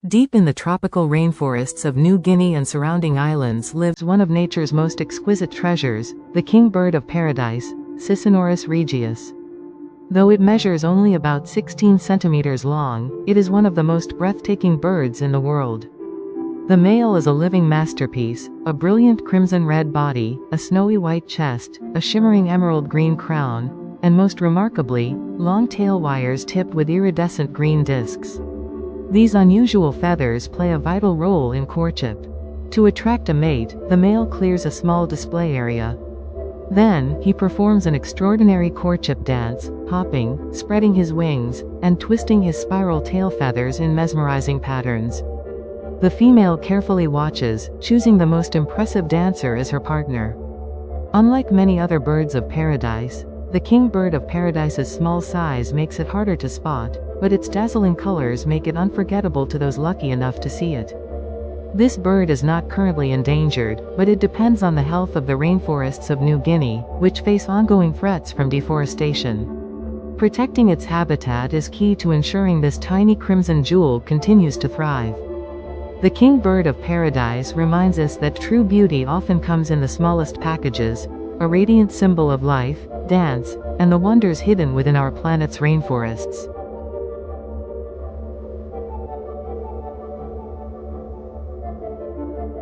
Deep in the tropical rainforests of New Guinea and surrounding islands lives one of nature's most exquisite treasures, the king bird of paradise, Cicinnurus regius. Though it measures only about 16 centimeters long, it is one of the most breathtaking birds in the world. The male is a living masterpiece, a brilliant crimson-red body, a snowy white chest, a shimmering emerald-green crown, and most remarkably, long tail wires tipped with iridescent green discs. These unusual feathers play a vital role in courtship. To attract a mate, the male clears a small display area. Then, he performs an extraordinary courtship dance, hopping, spreading his wings, and twisting his spiral tail feathers in mesmerizing patterns. The female carefully watches, choosing the most impressive dancer as her partner. Unlike many other birds of paradise, the king bird of paradise's small size makes it harder to spot, but its dazzling colors make it unforgettable to those lucky enough to see it. This bird is not currently endangered, but it depends on the health of the rainforests of New Guinea, which face ongoing threats from deforestation. Protecting its habitat is key to ensuring this tiny crimson jewel continues to thrive. The king bird of paradise reminds us that true beauty often comes in the smallest packages, a radiant symbol of life, dance, and the wonders hidden within our planet's rainforests.